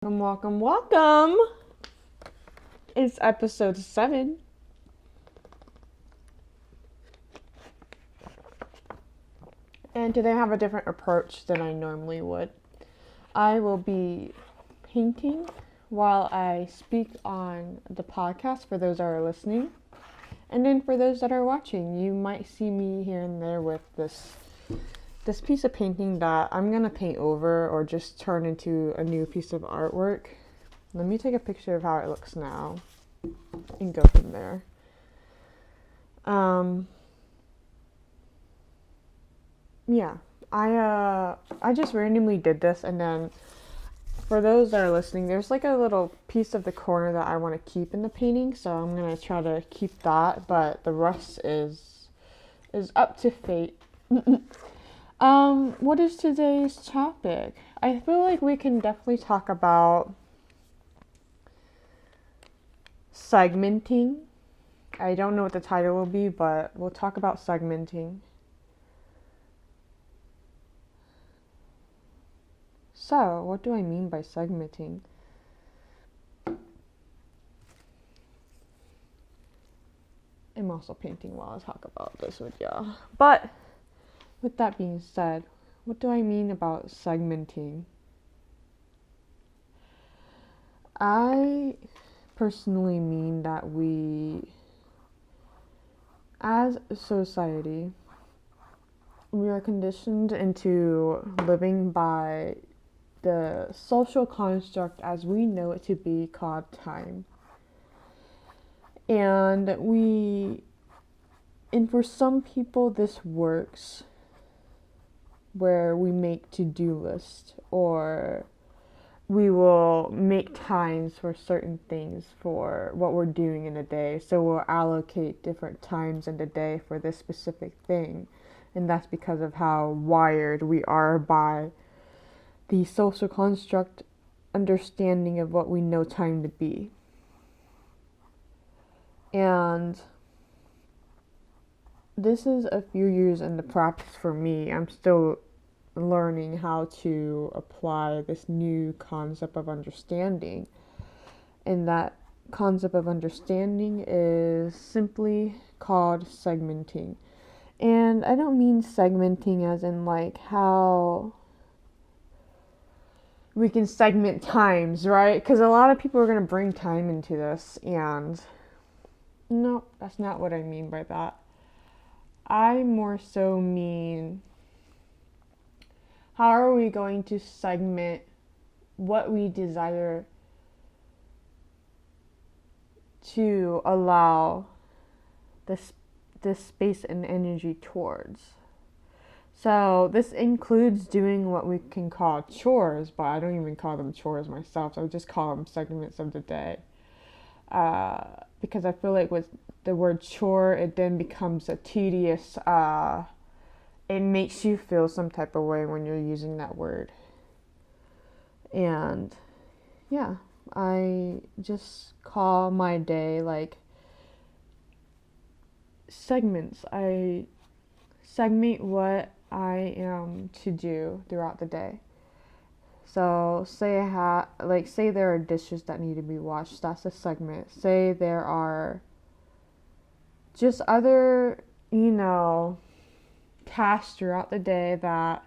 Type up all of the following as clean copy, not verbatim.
Welcome. It's episode 7. And today I have a different approach than I normally would. I will be painting while I speak on the podcast for those that are listening. And then for those that are watching, you might see me here and there with this piece of painting that I'm going to paint over or just turn into a new piece of artwork. Let me take a picture of how it looks now and go from there. I just randomly did this, and then for those that are listening, there's like a little piece of the corner that I want to keep in the painting, so I'm gonna try to keep that, but the rest is up to fate. What is today's topic? I feel like we can definitely talk about segmenting. I don't know what the title will be, but we'll talk about segmenting. So, what do I mean by segmenting? I'm also painting while I talk about this with y'all. But, with that being said, what do I mean about segmenting? I personally mean that we, as a society, we are conditioned into living by the social construct as we know it to be called time. And for some people this works, where we make to-do lists, or we will make times for certain things for what we're doing in a day. So we'll allocate different times in the day for this specific thing. And that's because of how wired we are by the social construct understanding of what we know time to be. And this is a few years in the practice for me. I'm still learning how to apply this new concept of understanding. And that concept of understanding is simply called segmenting. And I don't mean segmenting as in like how we can segment times, right? Because a lot of people are going to bring time into this, and no, that's not what I mean by that. I more so mean, how are we going to segment what we desire to allow this space and energy towards? So this includes doing what we can call chores, but I don't even call them chores myself. So I just call them segments of the day. Because I feel like with the word chore, it then becomes a tedious, it makes you feel some type of way when you're using that word. And yeah, I just call my day like segments. I segment what I am to do throughout the day. So say say there are dishes that need to be washed, that's a segment. Say there are just other, tasks throughout the day that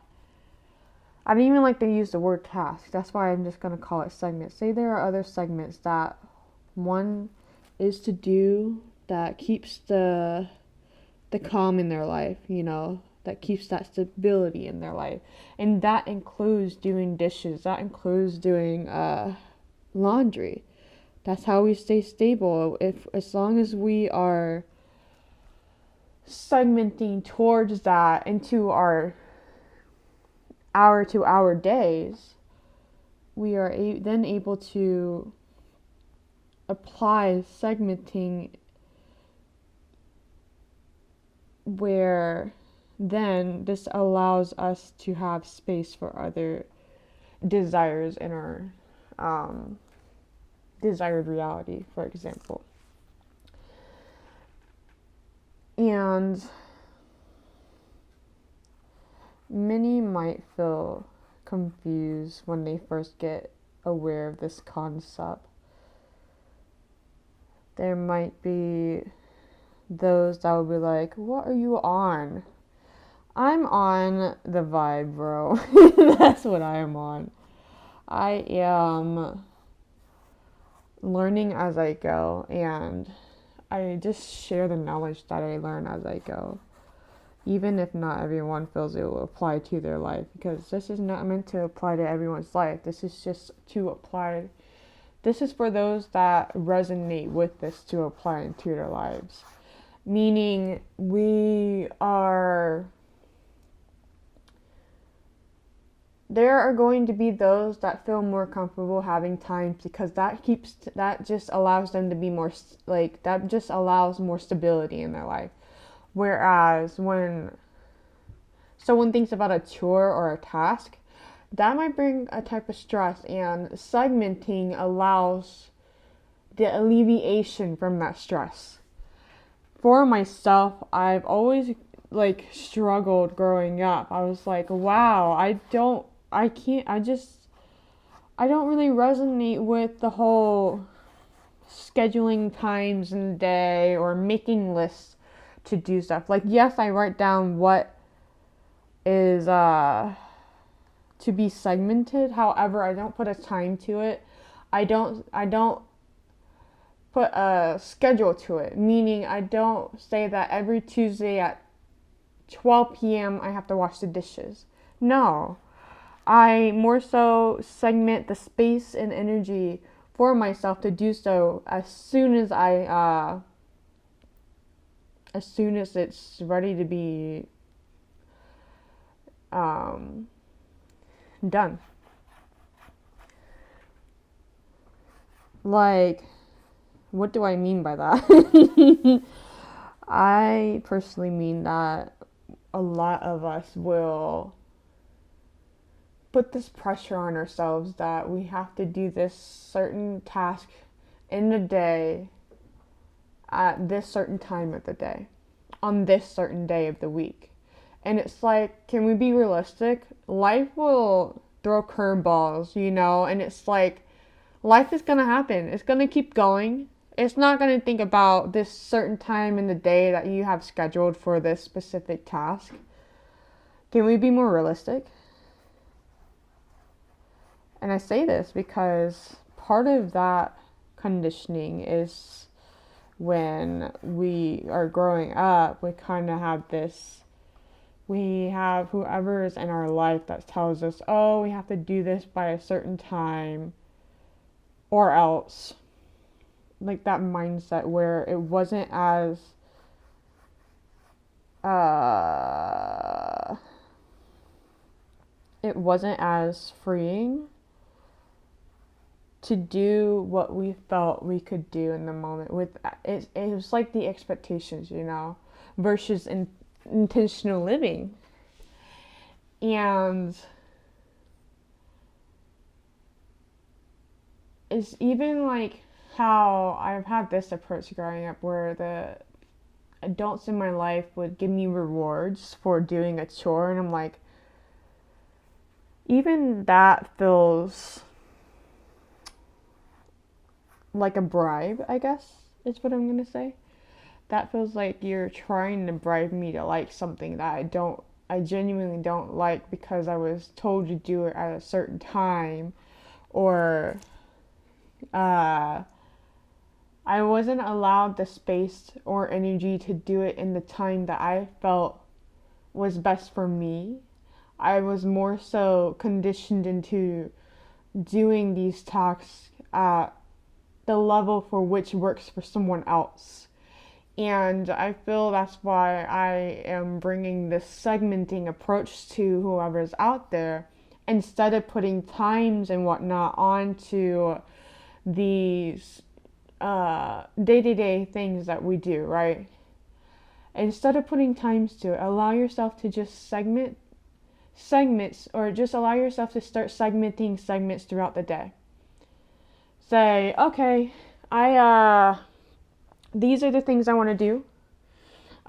I don't even like to use the word task. That's why I'm just going to call it segment. Say there are other segments that one is to do that keeps the calm in their life, that keeps that stability in their life. And that includes doing dishes. That includes doing laundry. That's how we stay stable. As long as we are segmenting towards that into our hour-to-hour days, we are then able to apply segmenting, where then this allows us to have space for other desires in our desired reality, for example. And many might feel confused when they first get aware of this concept. There might be those that will be like, what are you on? I'm on the vibe, bro. That's what I am on. I am learning as I go, and I just share the knowledge that I learn as I go. Even if not everyone feels it will apply to their life, because this is not meant to apply to everyone's life. This is just to apply. This is for those that resonate with this to apply into their lives. Meaning there are going to be those that feel more comfortable having time, because that just allows them to be more, like, that just allows more stability in their life. Whereas when someone thinks about a chore or a task, that might bring a type of stress, and segmenting allows the alleviation from that stress. For myself, I've always struggled growing up. I was like, wow, I don't really resonate with the whole scheduling times in the day or making lists to do stuff. Like, yes, I write down what is to be segmented. However, I don't put a time to it. I don't put a schedule to it, meaning I don't say that every Tuesday at 12 p.m. I have to wash the dishes. No. I more so segment the space and energy for myself to do so as soon as it's ready to be done. Like, what do I mean by that? I personally mean that a lot of us will put this pressure on ourselves that we have to do this certain task in the day at this certain time of the day on this certain day of the week. And it's like, can we be realistic? Life will throw curveballs, and it's like, life is going to happen. It's going to keep going. It's not going to think about this certain time in the day that you have scheduled for this specific task. Can we be more realistic? And I say this because part of that conditioning is when we are growing up, we kind of have this, we have whoever is in our life that tells us, oh, we have to do this by a certain time or else. Like that mindset where it wasn't as freeing to do what we felt we could do in the moment. It was like the expectations, versus intentional living. And it's even like how I've had this approach growing up where the adults in my life would give me rewards for doing a chore, and I'm like, even that feels like a bribe, I guess is what I'm gonna say. That feels like you're trying to bribe me to like something that I genuinely don't like because I was told to do it at a certain time, or I wasn't allowed the space or energy to do it in the time that I felt was best for me. I was more so conditioned into doing these tasks at the level for which works for someone else. And I feel that's why I am bringing this segmenting approach to whoever's out there, instead of putting times and whatnot onto these day-to-day things that we do, right? Instead of putting times to it, allow yourself to just segments, or just allow yourself to start segmenting segments throughout the day. Say, okay, these are the things I want to do.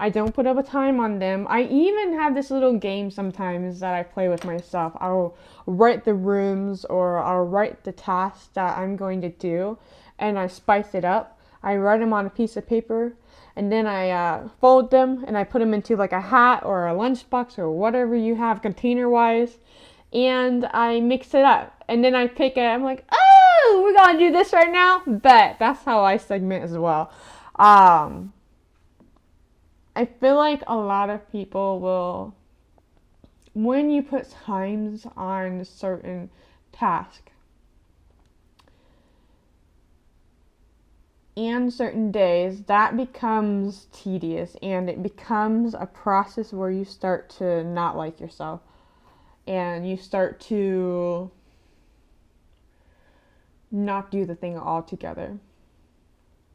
I don't put up a time on them. I even have this little game sometimes that I play with myself. I'll write the rooms or I'll write the tasks that I'm going to do, and I spice it up. I write them on a piece of paper, and then I fold them and I put them into like a hat or a lunchbox or whatever you have container wise, and I mix it up. And then I pick it. I'm like, oh, we're gonna do this right now. Bet that's how I segment as well. I feel like a lot of people will, when you put times on certain tasks and certain days, that becomes tedious and it becomes a process where you start to not like yourself and you start to not do the thing altogether.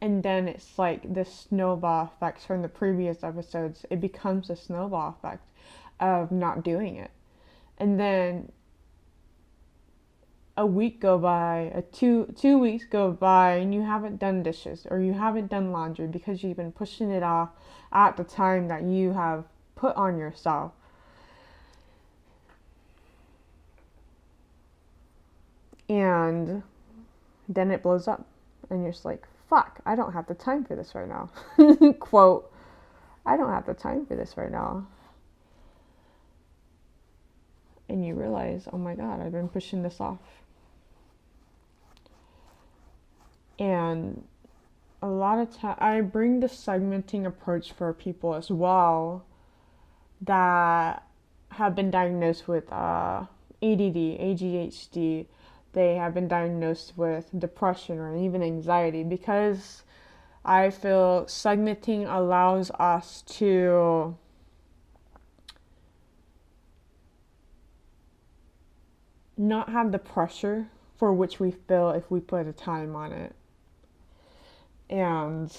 And then it's like this snowball effect from the previous episodes. It becomes a snowball effect of not doing it. And then a week go by, two weeks go by, and you haven't done dishes or you haven't done laundry because you've been pushing it off at the time that you have put on yourself. And then it blows up, and you're just like, fuck, I don't have the time for this right now. Quote, I don't have the time for this right now. And you realize, oh my God, I've been pushing this off. And a lot of time, I bring the segmenting approach for people as well that have been diagnosed with ADD, ADHD. They have been diagnosed with depression or even anxiety, because I feel segmenting allows us to not have the pressure for which we feel if we put a time on it. And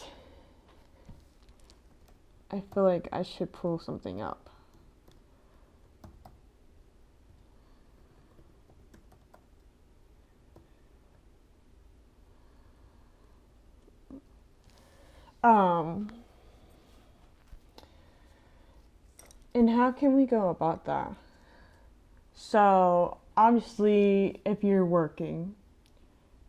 I feel like I should pull something up. And how can we go about that? So obviously, if you're working,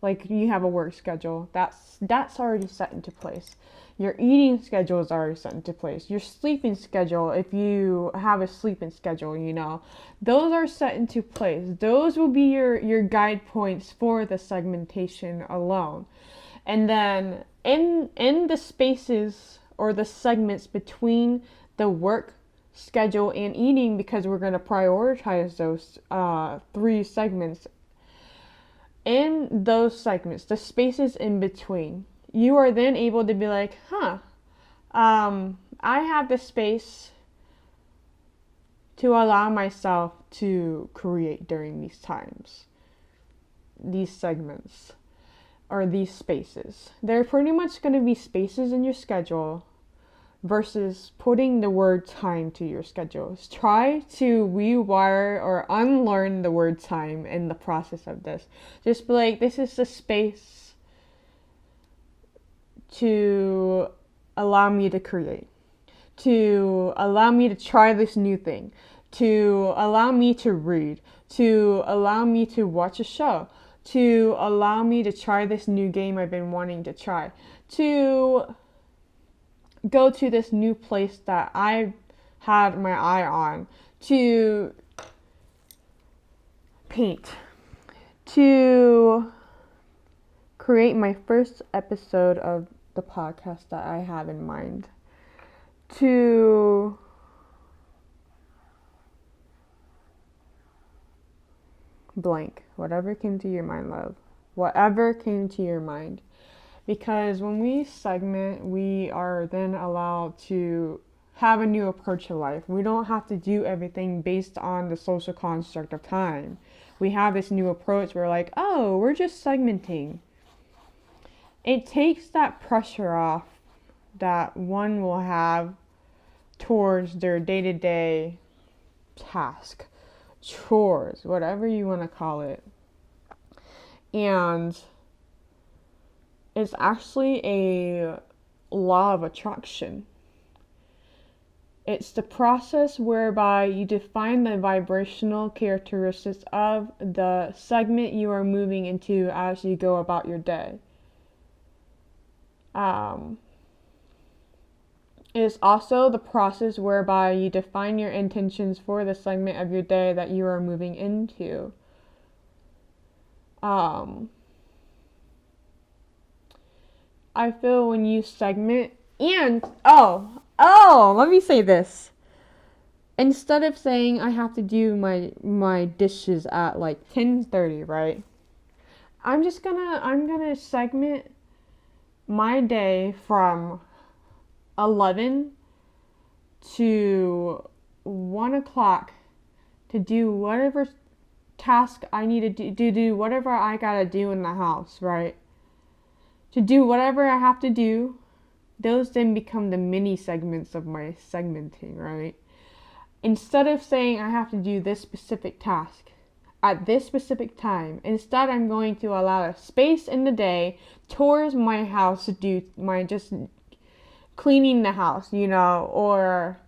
like you have a work schedule, that's already set into place. Your eating schedule is already set into place. Your sleeping schedule, if you have a sleeping schedule, those are set into place. Those will be your guide points for the segmentation alone. And then in the spaces or the segments between the work schedule and eating, because we're going to prioritize those 3 segments. In those segments, the spaces in between, you are then able to be like, I have the space to allow myself to create during these times, these segments, or these spaces. They're pretty much going to be spaces in your schedule versus putting the word time to your schedules. Try to rewire or unlearn the word time in the process of this. Just be like, this is the space to allow me to create, to allow me to try this new thing, to allow me to read, to allow me to watch a show, to allow me to try this new game I've been wanting to try, to go to this new place that I've had my eye on, to paint, to create my first episode of the podcast that I have in mind, to blank, whatever came to your mind, love, whatever came to your mind. Because when we segment, we are then allowed to have a new approach to life. We don't have to do everything based on the social construct of time. We have this new approach. We're like, oh, we're just segmenting. It takes that pressure off that one will have towards their day-to-day task, chores, whatever you want to call it. And it's actually a law of attraction. It's the process whereby you define the vibrational characteristics of the segment you are moving into as you go about your day. It is also the process whereby you define your intentions for the segment of your day that you are moving into. I feel when you segment, and let me say this. Instead of saying I have to do my dishes at like 10:30, right? I'm gonna segment my day from 11 to 1 o'clock to do whatever task I need to do whatever I gotta do in the house, right? To do whatever I have to do. Those then become the mini segments of my segmenting, right? Instead of saying I have to do this specific task at this specific time, instead I'm going to allow a space in the day towards my house to do my just cleaning the house, or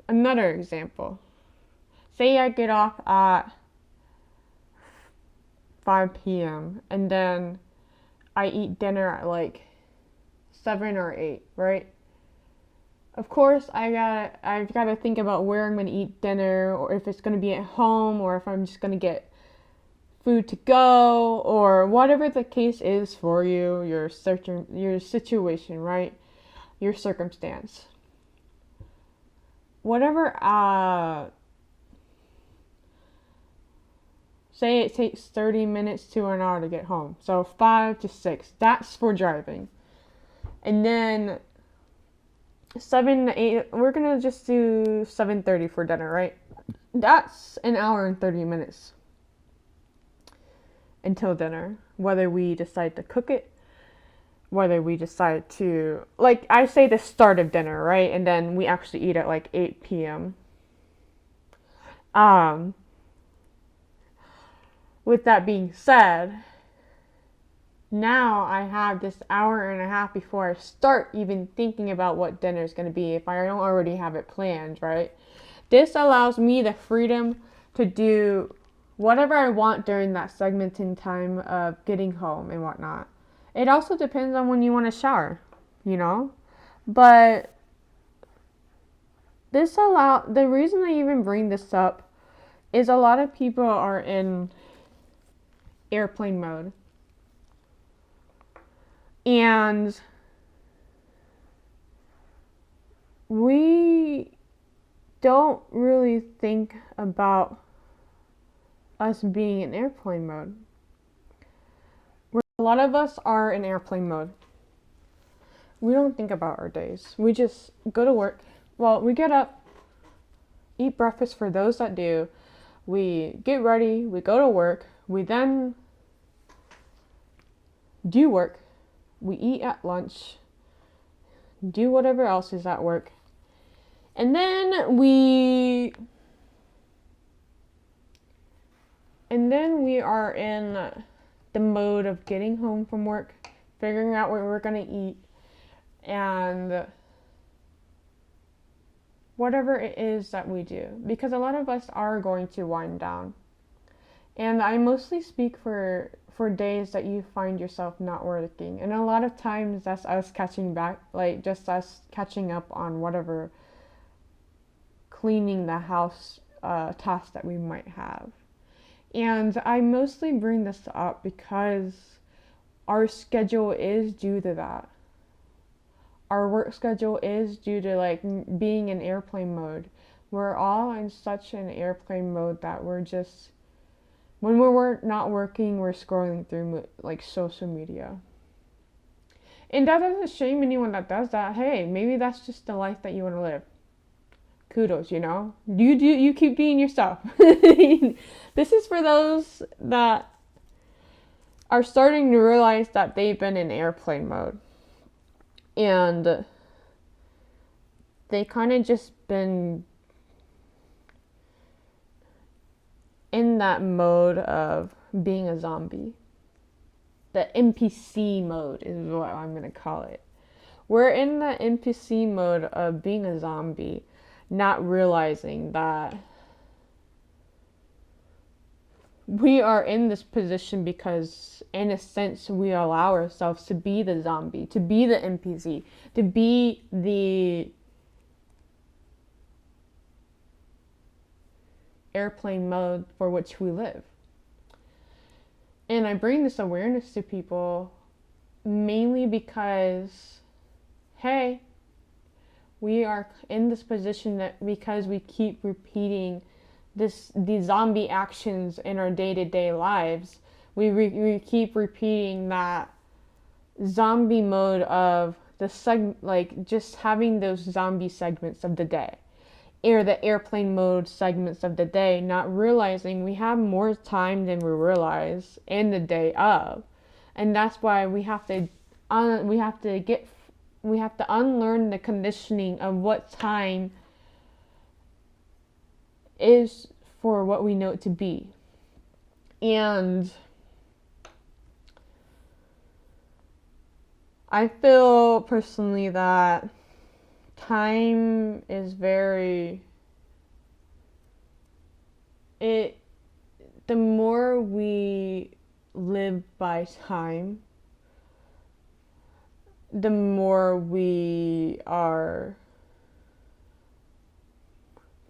another example. Say I get off at 5 p.m. and then I eat dinner at like 7 or 8, right? Of course, I've gotta think about where I'm gonna eat dinner, or if it's gonna be at home, or if I'm just gonna get food to go, or whatever the case is for you, your situation, right? Your circumstance. Whatever, say it takes 30 minutes to an hour to get home. So 5 to 6, that's for driving. And then 7 to 8, we're gonna just do 7:30 for dinner, right? That's an hour and 30 minutes until dinner, whether we decide to cook it, whether we decide to, like, I say the start of dinner, right? And then we actually eat at like 8 p.m. With that being said, now I have this hour and a half before I start even thinking about what dinner is going to be, if I don't already have it planned, right? This allows me the freedom to do whatever I want during that segmenting time of getting home and whatnot. It also depends on when you want to shower, But the reason I even bring this up is a lot of people are in airplane mode. And we don't really think about us being in airplane mode. A lot of us are in airplane mode. We don't think about our days. We just go to work. Well, we get up, eat breakfast for those that do. We get ready, we go to work. We then do work. We eat at lunch, do whatever else is at work. And then we are in the mode of getting home from work, figuring out what we're going to eat, and whatever it is that we do. Because a lot of us are going to wind down. And I mostly speak for days that you find yourself not working. And a lot of times that's us catching back, like just us catching up on whatever cleaning the house task that we might have. And I mostly bring this up because our schedule is due to that. Our work schedule is due to like being in airplane mode. We're all in such an airplane mode that we're just, when we're not working, we're scrolling through like social media. And that doesn't shame anyone that does that. Hey, maybe that's just the life that you want to live. Kudos, You keep being yourself. This is for those that are starting to realize that they've been in airplane mode. And they kind of just been in that mode of being a zombie. The NPC mode is what I'm going to call it. We're in the NPC mode of being a zombie, not realizing that we are in this position because, in a sense, we allow ourselves to be the zombie, to be the NPC, to be the airplane mode for which we live. And I bring this awareness to people mainly because, hey, we are in this position that because we keep repeating these zombie actions in our day-to-day lives, we keep repeating that zombie mode of just having those zombie segments of the day, or the airplane mode segments of the day, not realizing we have more time than we realize in the day of. And that's why we have to unlearn the conditioning of what time is for what we know it to be. And I feel personally that time is the more we live by time, the more we are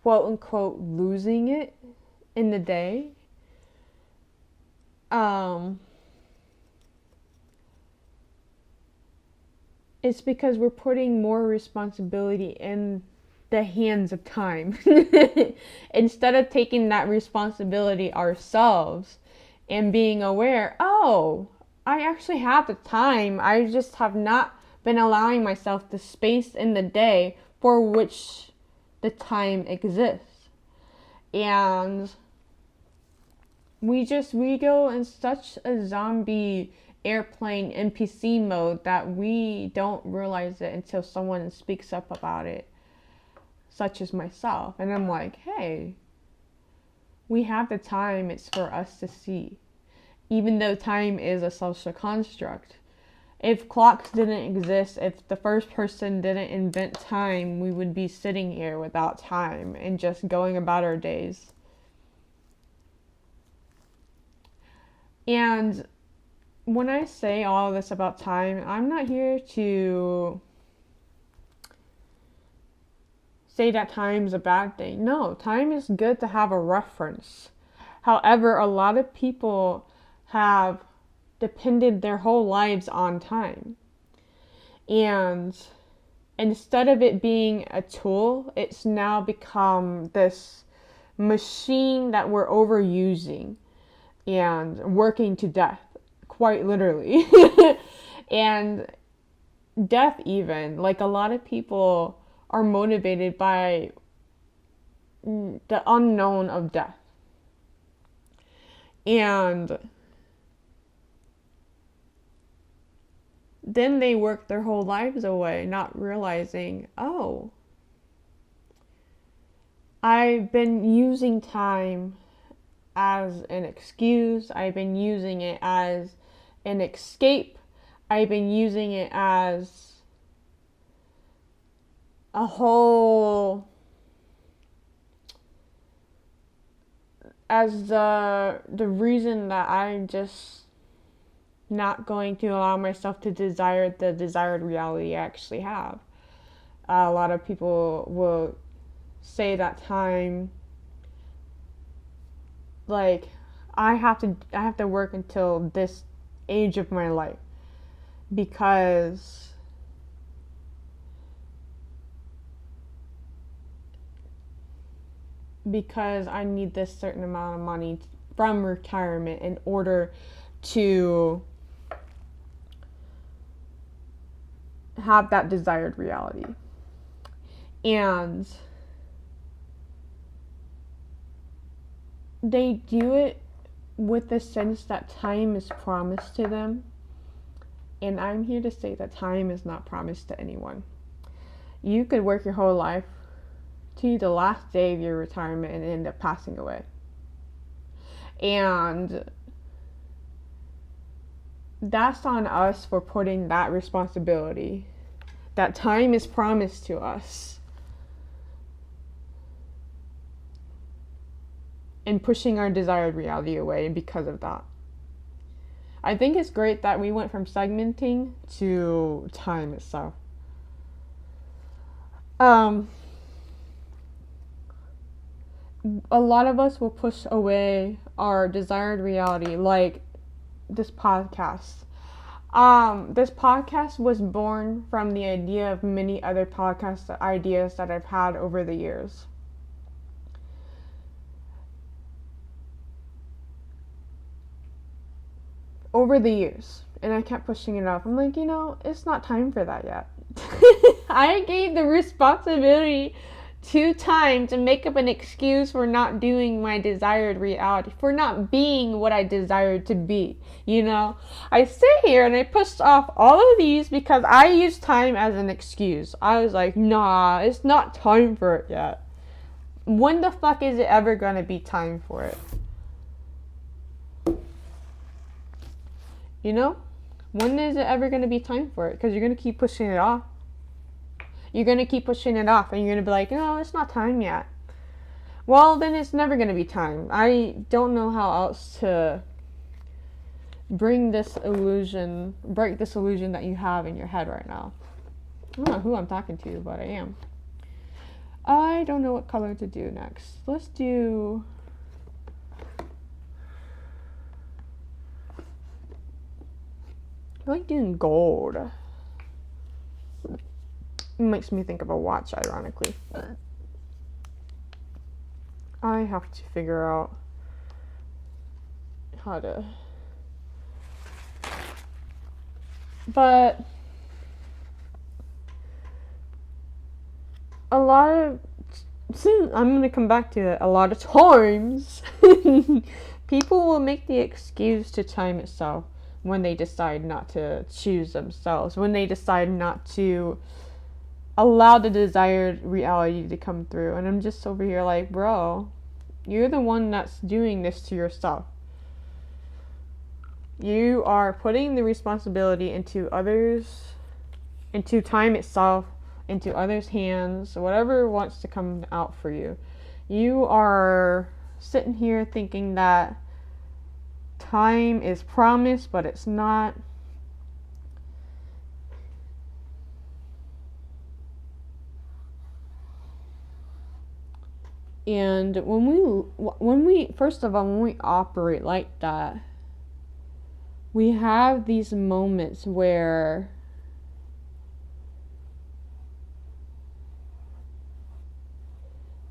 quote unquote losing it in the day. It's because we're putting more responsibility in the hands of time instead of taking that responsibility ourselves and being aware, oh, I actually have the time. I just have not been allowing myself the space in the day for which the time exists. And we go in such a zombie airplane NPC mode that we don't realize it until someone speaks up about it, such as myself. And I'm like, hey, we have the time, it's for us to see. Even though time is a social construct. If clocks didn't exist, if the first person didn't invent time, we would be sitting here without time and just going about our days. And when I say all of this about time, I'm not here to say that time's a bad thing. No, time is good to have a reference. However, a lot of people have depended their whole lives on time. And instead of it being a tool, it's now become this machine that we're overusing and working to death, quite literally. And death even, like a lot of people are motivated by the unknown of death. And then they work their whole lives away, not realizing, oh, I've been using time as an excuse. I've been using it as an escape. I've been using it as the reason that I'm just not going to allow myself to desire the desired reality I actually have. A lot of people will say that time, like, I have to work until this age of my life because I need this certain amount of money from retirement in order to have that desired reality. And they do it with the sense that time is promised to them. And I'm here to say that time is not promised to anyone. You could work your whole life to the last day of your retirement and end up passing away. And that's on us for putting that responsibility, that time is promised to us, and pushing our desired reality away because of that. I think it's great that we went from segmenting to time itself. A lot of us will push away our desired reality, like this podcast. This podcast was born from the idea of many other podcast ideas that I've had over the years. And I kept pushing it off. I'm like, it's not time for that yet. I gave the responsibility to time to make up an excuse for not doing my desired reality, for not being what I desired to be. I sit here and I pushed off all of these because I used time as an excuse. I was like, nah, it's not time for it yet. When the fuck is it ever gonna be time for it? When is it ever going to be time for it? Because you're going to keep pushing it off. You're going to keep pushing it off, and you're going to be like, no, it's not time yet. Well, then it's never going to be time. I don't know how else to break this illusion that you have in your head right now. I don't know who I'm talking to, but I am. I don't know what color to do next. Let's do... I like doing gold. It makes me think of a watch, ironically. I have to figure out how to... But a lot of... I'm going to come back to it. A lot of times, people will make the excuse to time itself. When they decide not to choose themselves, when they decide not to allow the desired reality to come through. And I'm just over here like, bro, you're the one that's doing this to yourself. You are putting the responsibility into others, into time itself, into others' hands, whatever wants to come out for you. You are sitting here thinking that time is promised, but it's not. And when we first of all, when we operate like that, we have these moments where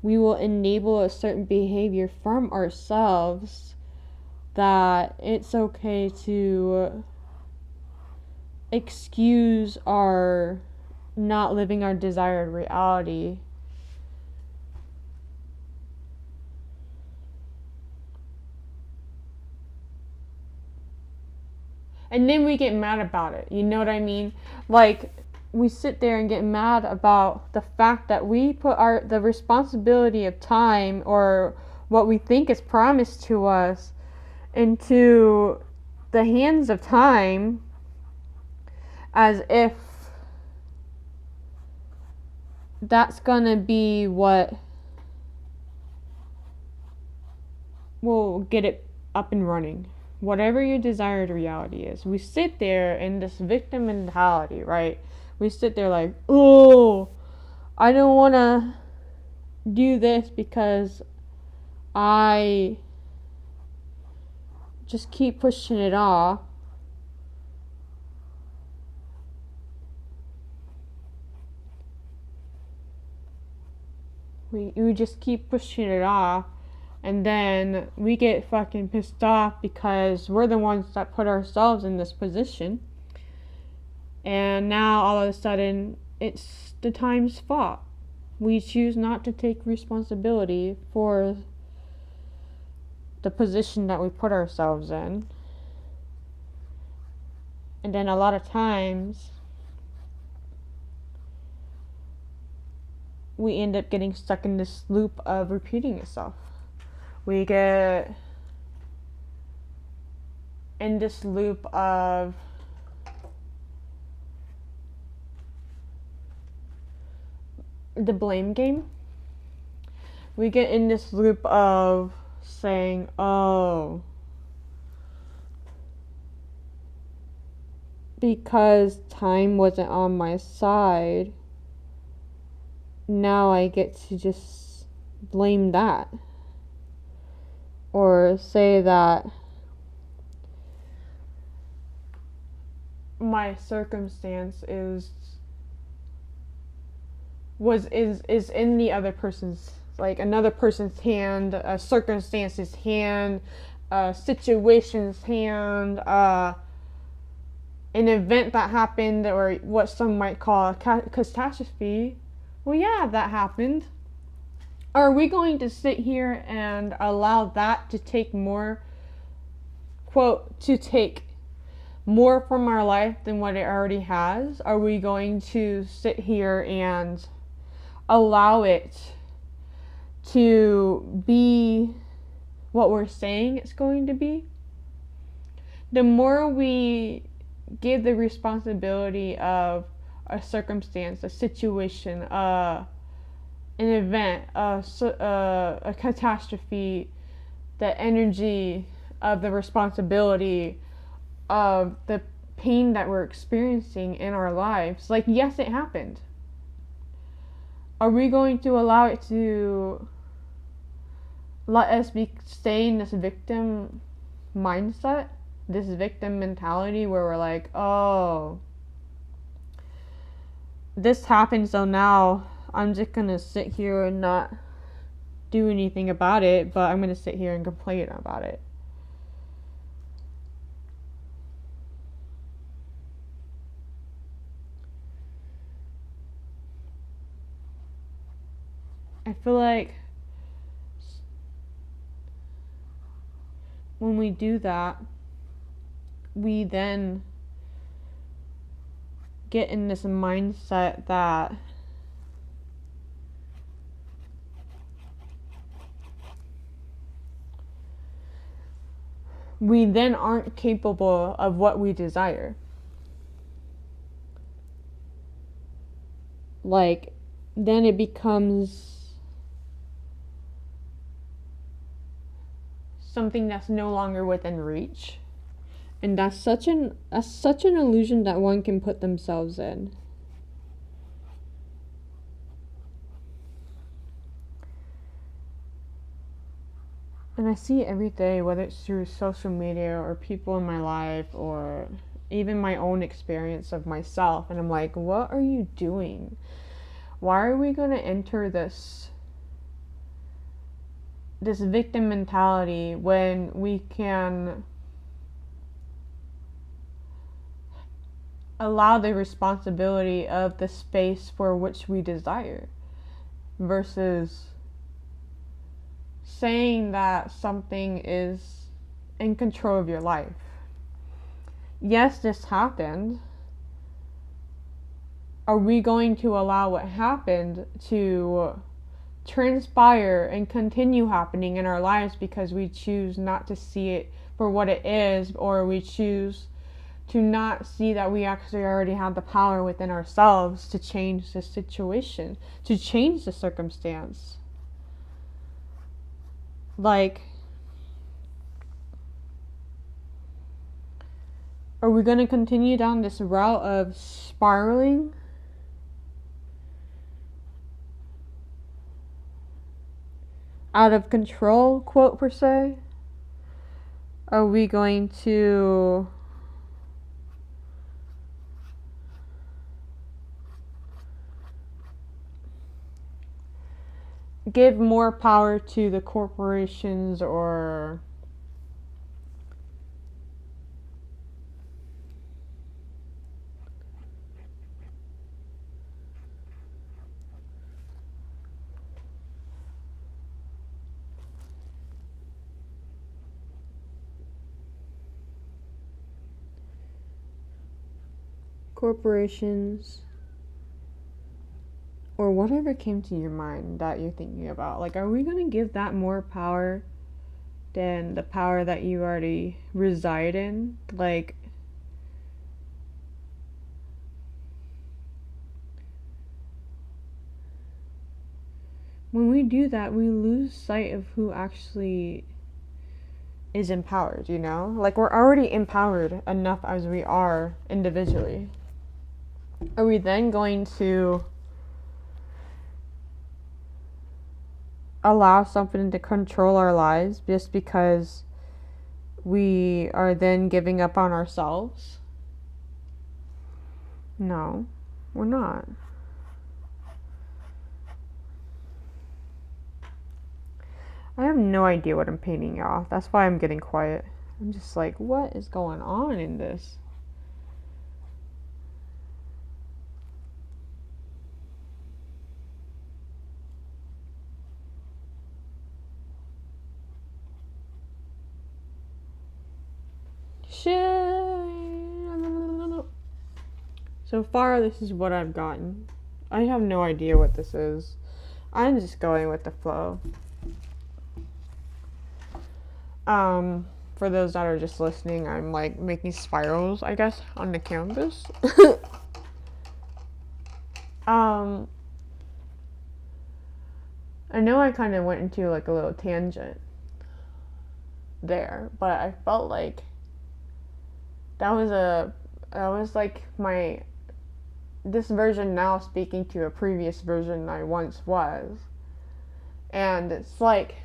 we will enable a certain behavior from ourselves, that it's okay to excuse our not living our desired reality. And then we get mad about it. You know what I mean? Like, we sit there and get mad about the fact that we put the responsibility of time, or what we think is promised to us, into the hands of time, as if that's gonna be what will get it up and running. Whatever your desired reality is. We sit there in this victim mentality, right? We sit there like, oh, I don't want to do this because I just keep pushing it off. We just keep pushing it off, and then we get fucking pissed off because we're the ones that put ourselves in this position. And now all of a sudden it's the time's fault. We choose not to take responsibility for the position that we put ourselves in. And then a lot of times we end up getting stuck in this loop of repeating itself. We get in this loop of the blame game. We get in this loop of saying, oh, because time wasn't on my side, now I get to just blame that. Or say that my circumstance is in the other person's, like another person's hand, a circumstance's hand, a situation's hand, an event that happened, or what some might call a catastrophe. Well, yeah, that happened. Are we going to sit here and allow that to take more, quote, to take more from our life than what it already has? Are we going to sit here and allow it to be what we're saying it's going to be? The more we give the responsibility of a circumstance, a situation, an event, a catastrophe, the energy of the responsibility of the pain that we're experiencing in our lives. Like, yes, it happened. Are we going to allow it to let us stay in this victim mindset, this victim mentality where we're like, oh, this happened, so now I'm just gonna sit here and not do anything about it, but I'm gonna sit here and complain about it? I feel like when we do that, we then get in this mindset that we then aren't capable of what we desire. Like, then it becomes something that's no longer within reach. And that's such an illusion that one can put themselves in. And I see it every day, whether it's through social media or people in my life or even my own experience of myself. And I'm like, what are you doing? Why are we going to enter this victim mentality when we can allow the responsibility of the space for which we desire, versus saying that something is in control of your life? Yes, this happened. Are we going to allow what happened to transpire and continue happening in our lives because we choose not to see it for what it is, or we choose to not see that we actually already have the power within ourselves to change the situation, to change the circumstance? Like, are we going to continue down this route of spiraling out of control, quote, per se? Are we going to give more power to the corporations or corporations, or whatever came to your mind that you're thinking about? Like, are we going to give that more power than the power that you already reside in? Like, when we do that, we lose sight of who actually is empowered, you know? Like, we're already empowered enough as we are individually. Are we then going to allow something to control our lives just because we are then giving up on ourselves? No, we're not. I have no idea what I'm painting, y'all. That's why I'm getting quiet. I'm just like, what is going on in this? So far, this is what I've gotten. I have no idea what this is. I'm just going with the flow. For those that are just listening, I'm like making spirals, I guess, on the canvas. I know I kind of went into like a little tangent there, but I felt like that was like this version now speaking to a previous version I once was. And it's like,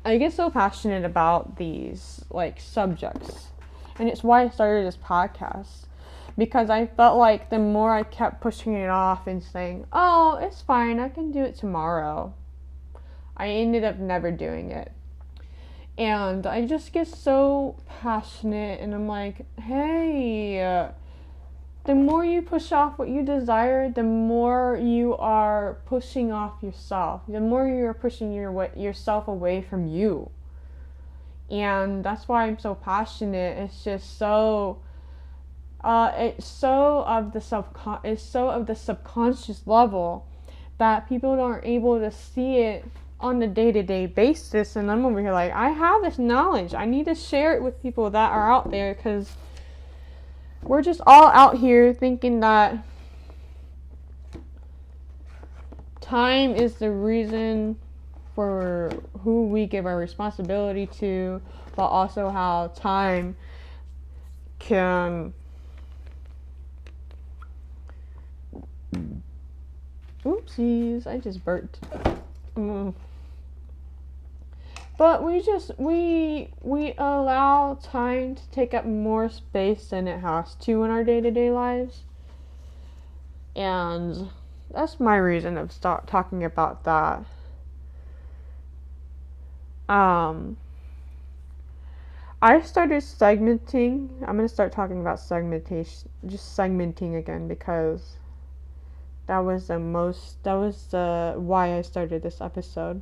I get so passionate about these like subjects, and it's why I started this podcast, because I felt like the more I kept pushing it off and saying, oh, it's fine, I can do it tomorrow, I ended up never doing it. And I just get so passionate, and I'm like, hey, the more you push off what you desire, the more you are pushing off yourself. The more you're pushing yourself away from you. And that's why I'm so passionate. It's just so it's so of the subconscious level that people aren't able to see it on a day-to-day basis. And I'm over here like, I have this knowledge, I need to share it with people that are out there, because we're just all out here thinking that time is the reason for who we give our responsibility to, but also how time can oopsies, I just burped. But we allow time to take up more space than it has to in our day-to-day lives. And that's my reason of talking about that. I started segmenting. I'm going to start talking about segmentation, just segmenting again, because that was the why I started this episode.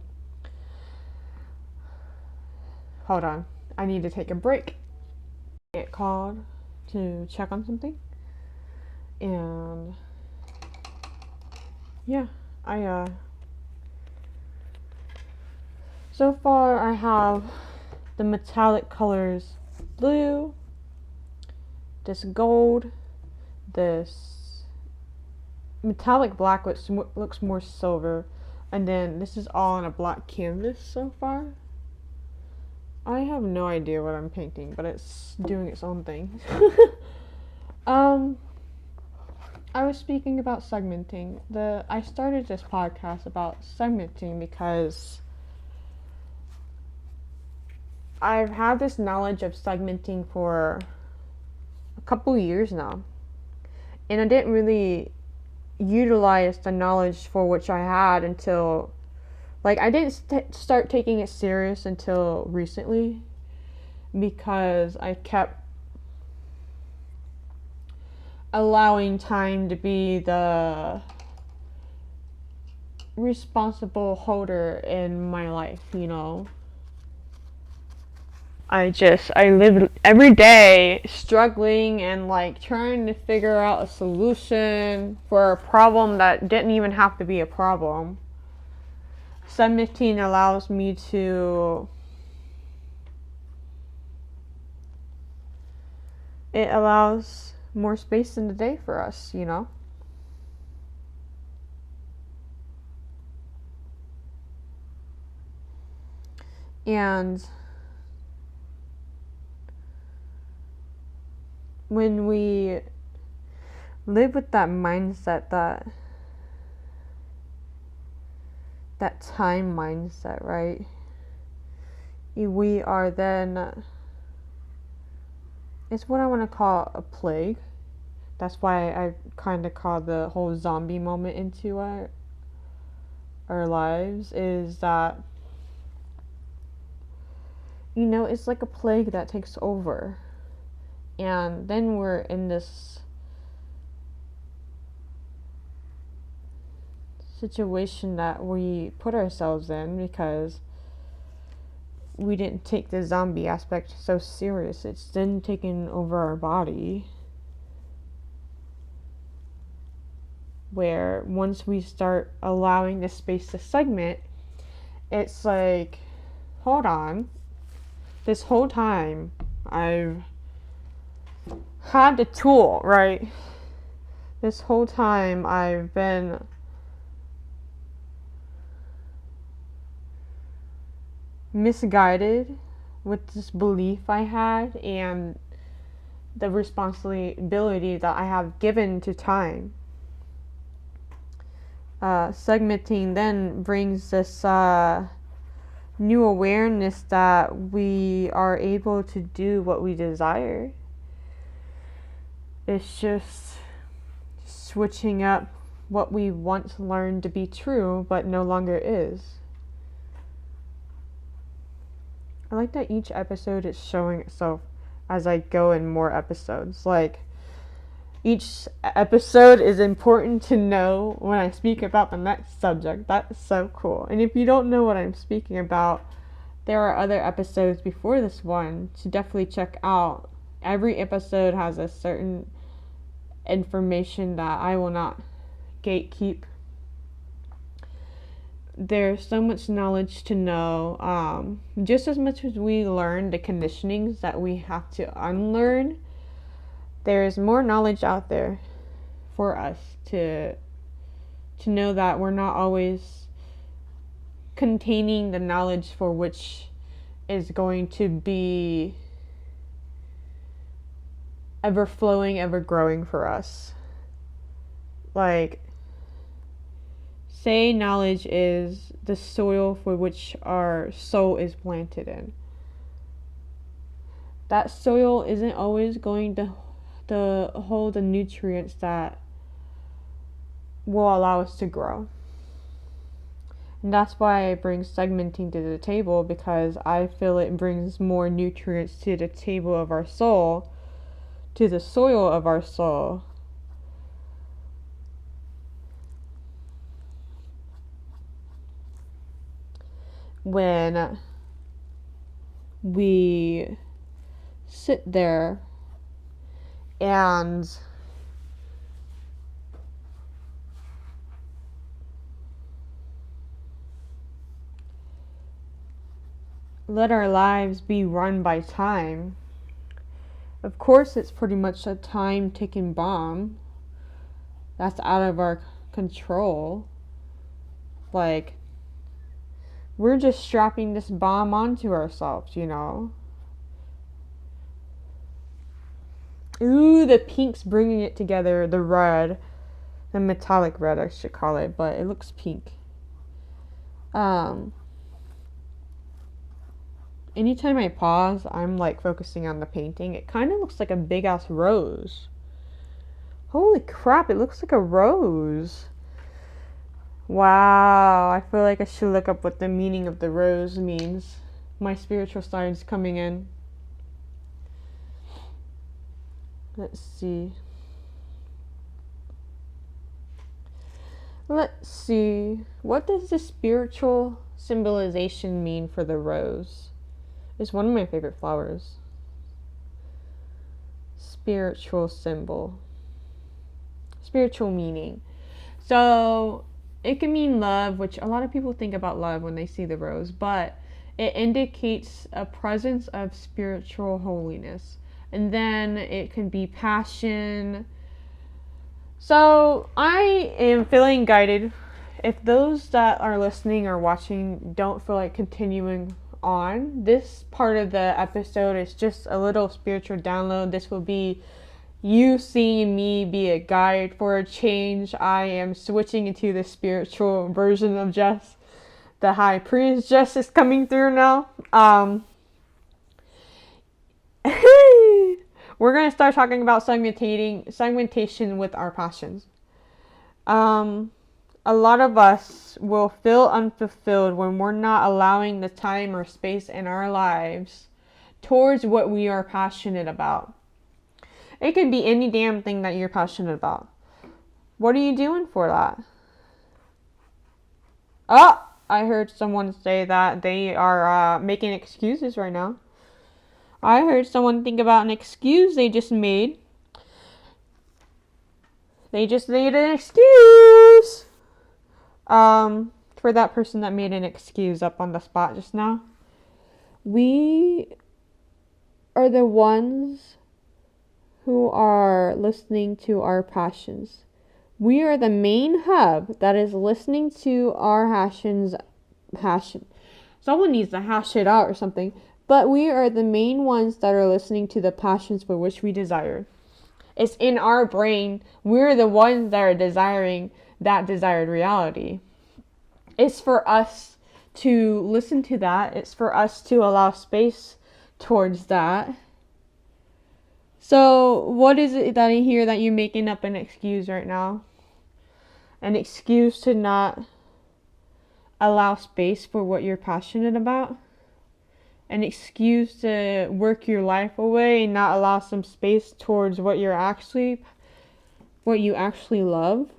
Hold on, I need to take a break. I get called to check on something, and yeah, so far I have the metallic colors blue, this gold, this metallic black which looks more silver, and then this is all on a black canvas so far. I have no idea what I'm painting, but it's doing its own thing. I was speaking about segmenting. I started this podcast about segmenting because I've had this knowledge of segmenting for a couple years now, and I didn't really utilize the knowledge for which I had until, like, I didn't start taking it serious until recently, because I kept allowing time to be the responsible holder in my life, you know. I live every day struggling and like trying to figure out a solution for a problem that didn't even have to be a problem. Segmenting allows me to, it allows more space in the day for us, you know. And when we live with that mindset, that time mindset, right? We are then, it's what I want to call a plague. That's why I kind of call the whole zombie moment into our lives, is that, it's like a plague that takes over. And then we're in this situation that we put ourselves in because we didn't take the zombie aspect so serious. It's then taken over our body. Where once we start allowing the space to segment, it's like, hold on. This whole time I've had the tool, right? This whole time I've been misguided with this belief I had and the responsibility that I have given to time. Segmenting then brings this new awareness that we are able to do what we desire. It's just switching up what we once learned to be true but no longer is. I like that each episode is showing itself as I go in more episodes. Like, each episode is important to know when I speak about the next subject. That's so cool. And if you don't know what I'm speaking about, there are other episodes before this one to definitely check out. Every episode has a certain information that I will not gatekeep. There's so much knowledge to know. Just as much as we learn the conditionings that we have to unlearn, there's more knowledge out there for us to know that we're not always containing the knowledge for which is going to be ever flowing, ever growing for us. Like, say knowledge is the soil for which our soul is planted in. That soil isn't always going to hold the nutrients that will allow us to grow. And that's why I bring segmenting to the table, because I feel it brings more nutrients to the table of our soul, to the soil of our soul. When we sit there and let our lives be run by time. Of course, it's pretty much a time-ticking bomb that's out of our control. Like, we're just strapping this bomb onto ourselves, Ooh, the pink's bringing it together, the red. The metallic red, I should call it, but it looks pink. Anytime I pause, I'm like focusing on the painting. It kind of looks like a big ass rose. Holy crap, it looks like a rose. Wow, I feel like I should look up what the meaning of the rose means. My spiritual side's coming in. Let's see. What does the spiritual symbolization mean for the rose? It's one of my favorite flowers. Spiritual symbol. Spiritual meaning. So it can mean love, which a lot of people think about love when they see the rose, but it indicates a presence of spiritual holiness. And then it can be passion. So I am feeling guided. If those that are listening or watching don't feel like continuing on. This part of the episode is just a little spiritual download. This will be you seeing me be a guide for a change. I am switching into the spiritual version of Jess. The high priest Jess is coming through now. We're going to start talking about segmentation with our passions. A lot of us will feel unfulfilled when we're not allowing the time or space in our lives towards what we are passionate about. It could be any damn thing that you're passionate about. What are you doing for that? Oh, I heard someone say that they are making excuses right now. I heard someone think about an excuse they just made. They just made an excuse. For that person that made an excuse up on the spot just now. We are the ones who are listening to our passions. We are the main hub that is listening to our passion. Someone needs to hash it out or something. But we are the main ones that are listening to the passions for which we desire. It's in our brain. We're the ones that are desiring that desired reality. It's for us to listen to that. It's for us to allow space towards that. So what is it that I hear that you're making up an excuse right now? An excuse to not allow space for what you're passionate about? An excuse to work your life away and not allow some space towards what you actually love?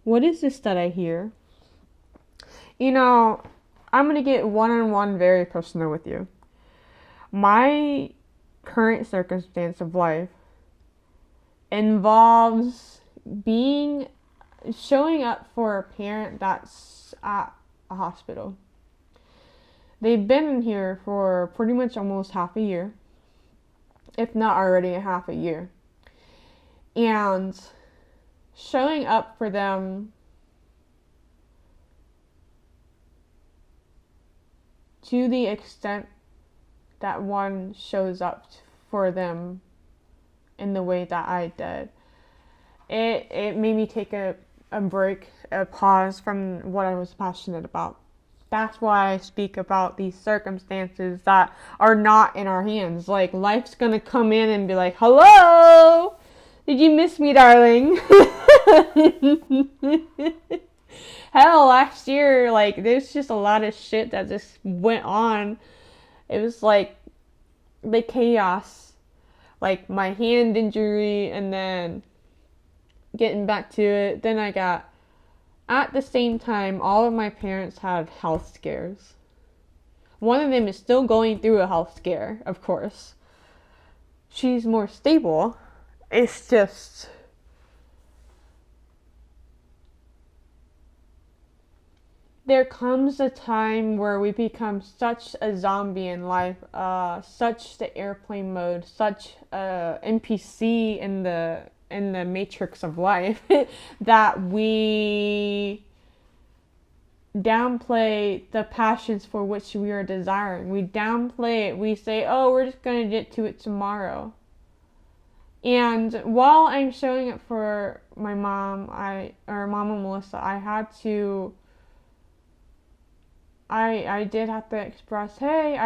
What is this that I hear? You know, I'm going to get one-on-one very personal with you. My current circumstance of life involves showing up for a parent that's at a hospital. They've been in here for pretty much almost half a year, if not already a half a year. And showing up for them to the extent that one shows up for them in the way that I did, it made me take a break, a pause from what I was passionate about. That's why I speak about these circumstances that are not in our hands. Like, life's gonna come in and be like, hello, did you miss me, darling? Hell, last year, like, there's just a lot of shit that just went on. It was like the chaos, like my hand injury, and then getting back to it. Then I got, at the same time, all of my parents had health scares. One of them is still going through a health scare, of course. She's more stable. It's just, there comes a time where we become such a zombie in life, such the airplane mode, such a NPC in the matrix of life that we downplay the passions for which we are desiring. We downplay it. We say, oh, we're just going to get to it tomorrow. And while I'm showing up for my mom, Mama Melissa, I did have to express, hey,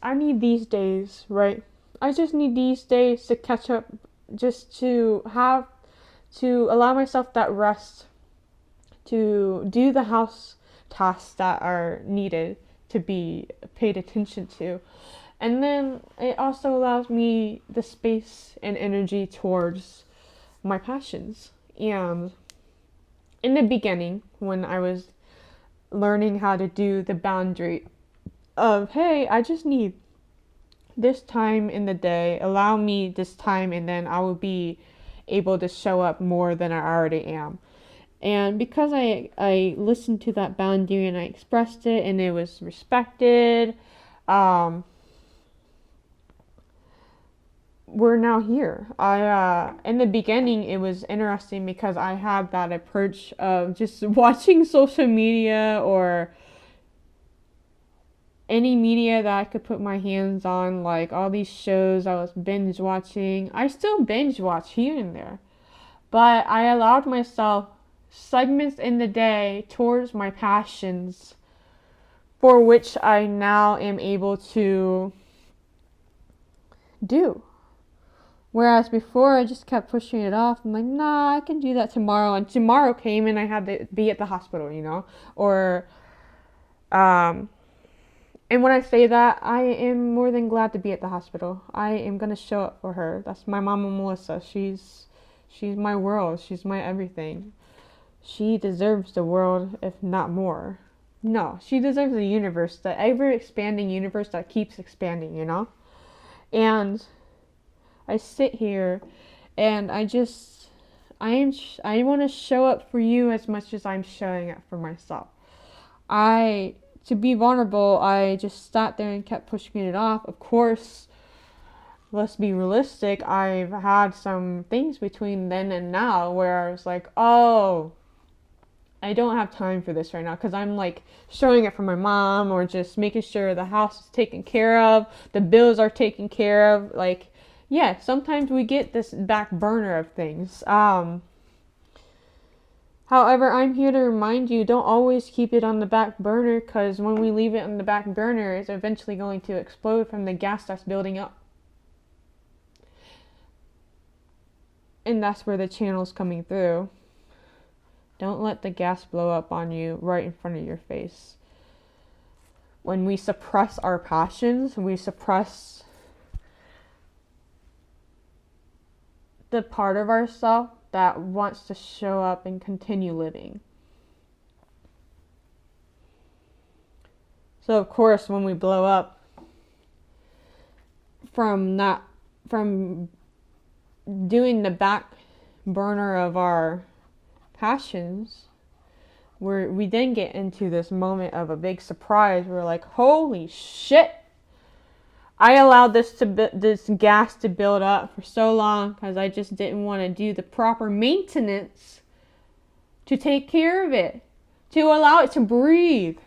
I need these days, right? I just need these days to catch up, just to allow myself that rest, to do the house tasks that are needed to be paid attention to. And then it also allows me the space and energy towards my passions. And in the beginning, when I was learning how to do the boundary of, hey, I just need this time in the day, allow me this time, and then I will be able to show up more than I already am. And because I listened to that boundary and I expressed it and it was respected, we're now here. In the beginning, it was interesting because I had that approach of just watching social media any media that I could put my hands on, like all these shows I was binge watching. I still binge watch here and there, but I allowed myself segments in the day towards my passions, for which I now am able to do. Whereas before I just kept pushing it off. I'm like, nah, I can do that tomorrow. And tomorrow came and I had to be at the hospital, Or, and when I say that, I am more than glad to be at the hospital. I am going to show up for her. That's my mama, Melissa. She's my world. She's my everything. She deserves the world, if not more. No, she deserves the universe, the ever-expanding universe that keeps expanding, And I sit here and I want to show up for you as much as I'm showing up for myself. To be vulnerable, I just sat there and kept pushing it off. Of course, let's be realistic. I've had some things between then and now where I was like, oh, I don't have time for this right now, because I'm like showing it for my mom, or just making sure the house is taken care of, the bills are taken care of. Like, yeah, sometimes we get this back burner of things. However, I'm here to remind you, don't always keep it on the back burner, because when we leave it on the back burner, it's eventually going to explode from the gas that's building up. And that's where the channel's coming through. Don't let the gas blow up on you right in front of your face. When we suppress our passions, we suppress the part of ourselves that wants to show up and continue living. So of course, when we blow up from doing the back burner of our passions, we then get into this moment of a big surprise. We're like, holy shit, I allowed this gas to build up for so long because I just didn't want to do the proper maintenance to take care of it, to allow it to breathe.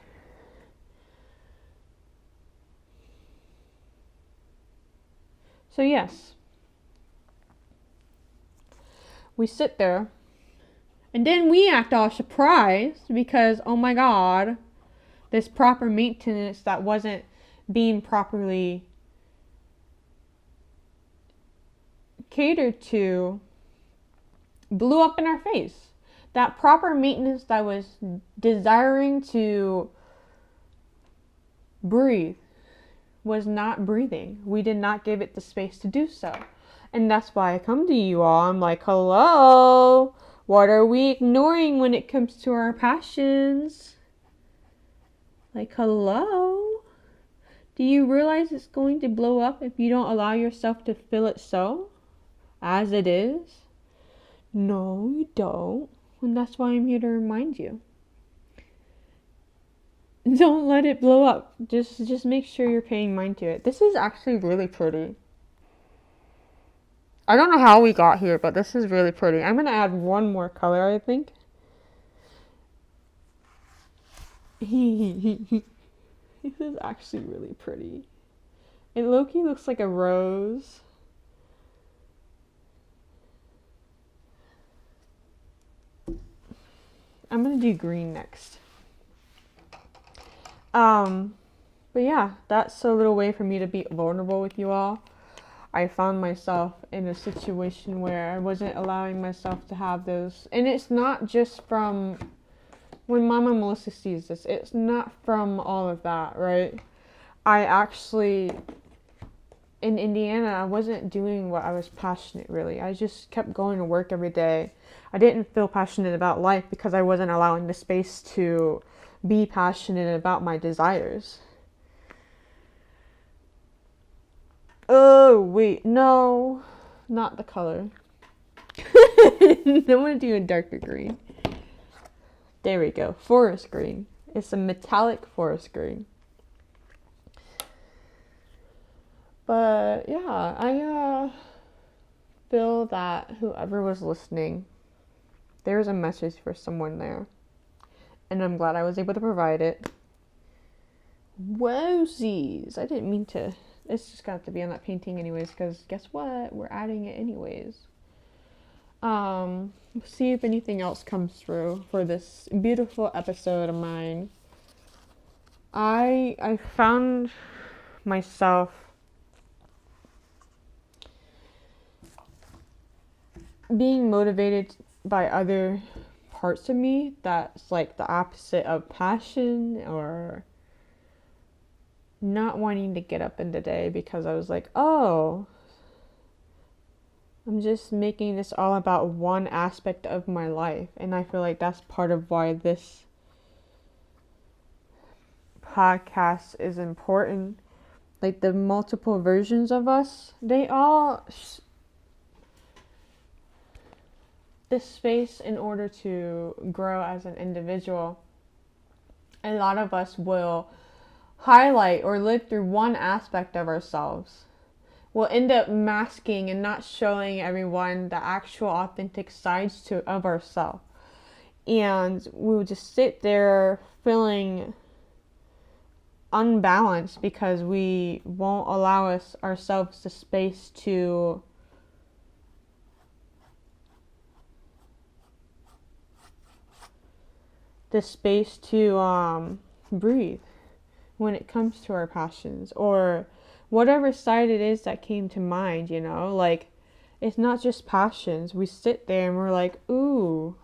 So yes, we sit there and then we act all surprised because, oh my God, this proper maintenance that wasn't being properly catered to blew up in our face. That proper maintenance that was desiring to breathe was not breathing. We did not give it the space to do so. And that's why I come to you all. I'm like, hello, what are we ignoring when it comes to our passions? Like, hello? Do you realize it's going to blow up if you don't allow yourself to feel it so, as it is? No, you don't. And that's why I'm here to remind you. Don't let it blow up. Just make sure you're paying mind to it. This is actually really pretty. I don't know how we got here, but this is really pretty. I'm going to add one more color, I think. This is actually really pretty. It low-key looks like a rose. I'm going to do green next. But yeah, that's a little way for me to be vulnerable with you all. I found myself in a situation where I wasn't allowing myself to have those. And it's not just from when Mama Melissa sees this. It's not from all of that, right? I actually, in Indiana, I wasn't doing what I was passionate, really. I just kept going to work every day. I didn't feel passionate about life because I wasn't allowing the space to be passionate about my desires. Oh, wait, no, not the color. I want to do a darker green. There we go, forest green. It's a metallic forest green. But yeah, I feel that whoever was listening, there's a message for someone there. And I'm glad I was able to provide it. Wowsies. I didn't mean to. It's just got to be on that painting anyways, because guess what? We're adding it anyways. See if anything else comes through for this beautiful episode of mine. I found myself being motivated by other parts of me that's like the opposite of passion or not wanting to get up in the day, because I was like, oh, I'm just making this all about one aspect of my life. And I feel like that's part of why this podcast is important. Like the multiple versions of us, they all this space in order to grow as an individual. A lot of us will highlight or live through one aspect of ourselves. We'll end up masking and not showing everyone the actual authentic sides of ourselves. And we will just sit there feeling unbalanced because we won't allow ourselves the space to breathe when it comes to our passions or whatever side it is that came to mind, you know? Like, it's not just passions. We sit there and we're like, ooh,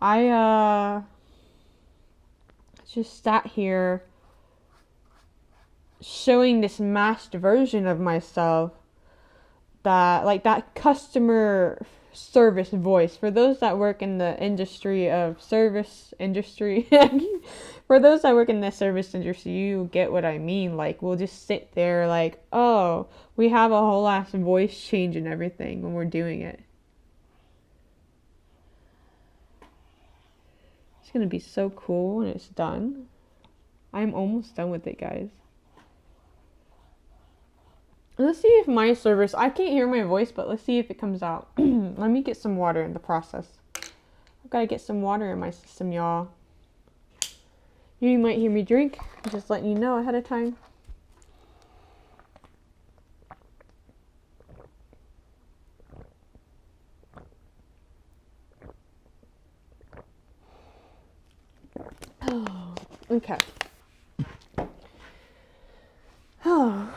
I just sat here showing this masked version of myself, that like that customer service voice. For those that work in the industry of service industry, for those that work in the service industry, you get what I mean. Like, we'll just sit there like, oh, we have a whole ass voice change and everything when we're doing it. It's gonna be so cool when it's done. I'm almost done with it, guys. Let's see if my service, I can't hear my voice, but let's see if it comes out. Let me get some water in the process. I've got to get some water in my system, y'all. You might hear me drink. I'm just letting you know ahead of time. Oh, okay. Oh.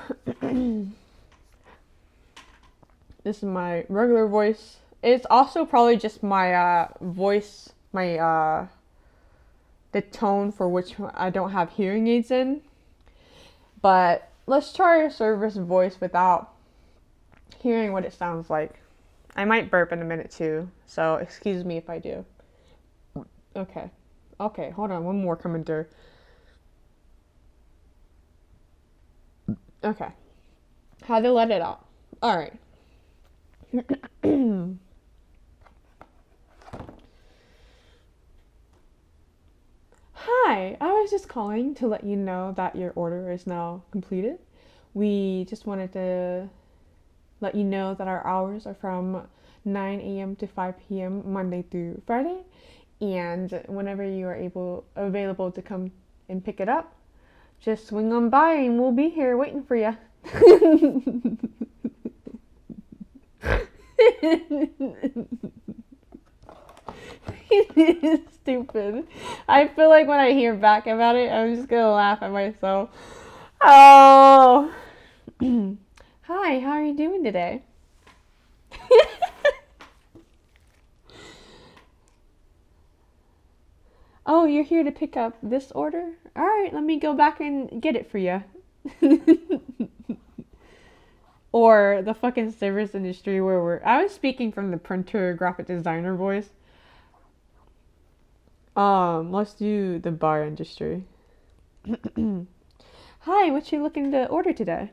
This is my regular voice. It's also probably just my voice, my the tone for which I don't have hearing aids in. But let's try a service voice without hearing what it sounds like. I might burp in a minute too, so excuse me if I do. Okay, hold on, one more coming through. Okay, had to let it out. All right. Hi, I was just calling to let you know that your order is now completed. We just wanted to let you know that our hours are from 9 a.m. to 5 p.m. Monday through Friday, and whenever you are available to come and pick it up, just swing on by and we'll be here waiting for you. Stupid. I feel like when I hear back about it, I'm just gonna laugh at myself. Oh. Hi, how are you doing today? Oh, you're here to pick up this order? Alright, let me go back and get it for you. Or the fucking service industry where I was speaking from the printer graphic designer voice. Let's do the bar industry. Hi, what you looking to order today?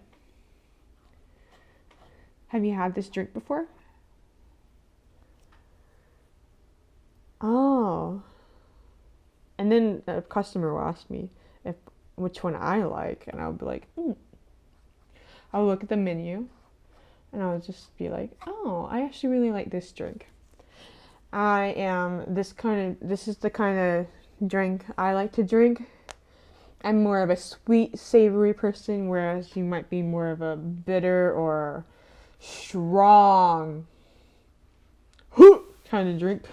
Have you had this drink before? Oh. And then a customer will ask me which one I like, and I'll be like, I'll look at the menu, and I'll just be like, oh, I actually really like this drink. This is the kind of drink I like to drink. I'm more of a sweet, savory person, whereas you might be more of a bitter or strong kind of drink.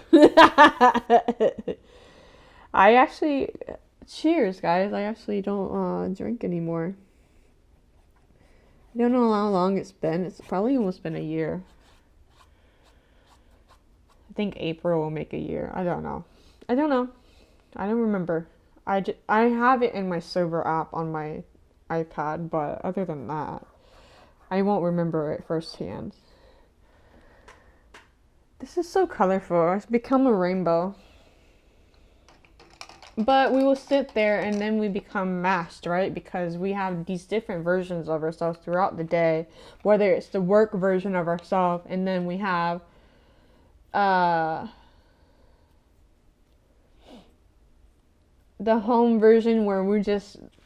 I actually, cheers, guys. I actually don't drink anymore. I don't know how long it's been. It's probably almost been a year. I think April will make a year. I don't know. I don't remember. I have it in my sober app on my iPad, but other than that, I won't remember it firsthand. This is so colorful. It's become a rainbow. But we will sit there and then we become masked, right? Because we have these different versions of ourselves throughout the day. Whether it's the work version of ourselves, and then we have the home version where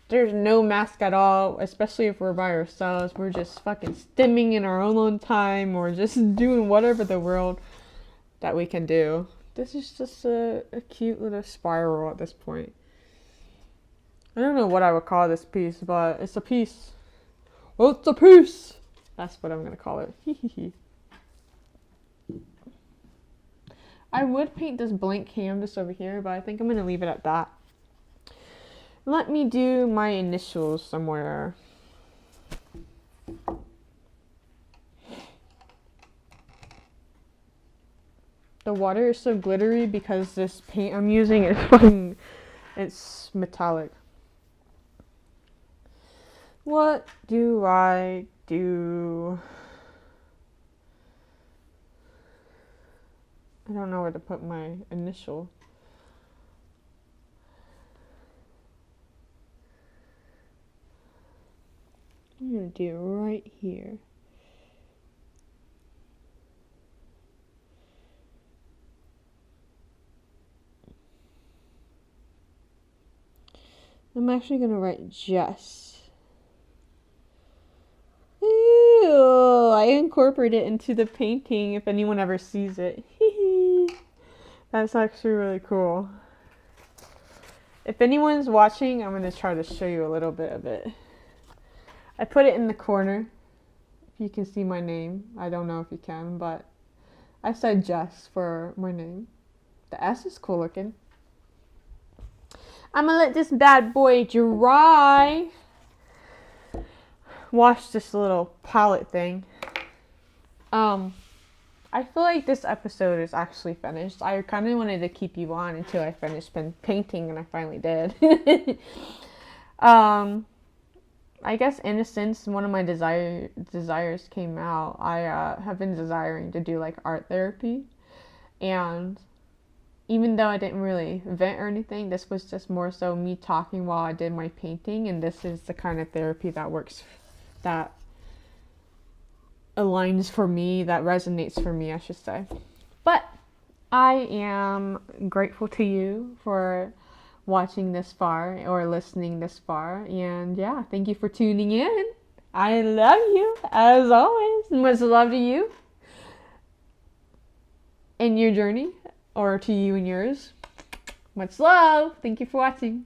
there's no mask at all, especially if we're by ourselves. We're just fucking stimming in our own time or just doing whatever the world that we can do. This is just a cute little spiral at this point. I don't know what I would call this piece, but it's a piece. Well, it's a piece! That's what I'm going to call it. I would paint this blank canvas over here, but I think I'm going to leave it at that. Let me do my initials somewhere. The water is so glittery because this paint I'm using is it's metallic. What do I do? I don't know where to put my initial. I'm gonna do it right here. I'm actually gonna write Jess. Ew, I incorporate it into the painting if anyone ever sees it. That's actually really cool. If anyone's watching, I'm gonna try to show you a little bit of it. I put it in the corner. If you can see my name. I don't know if you can, but I said Jess for my name. The S is cool looking. I'm gonna let this bad boy dry. Wash this little palette thing. I feel like this episode is actually finished. I kind of wanted to keep you on until I finished painting, and I finally did. I guess in a sense, one of my desires came out. I have been desiring to do like art therapy, and even though I didn't really vent or anything, this was just more so me talking while I did my painting, and this is the kind of therapy that works, that aligns for me, that resonates for me, I should say. But I am grateful to you for watching this far or listening this far, and yeah, thank you for tuning in. I love you as always. Much love to you in your journey, or to you and yours. Much love. Thank you for watching.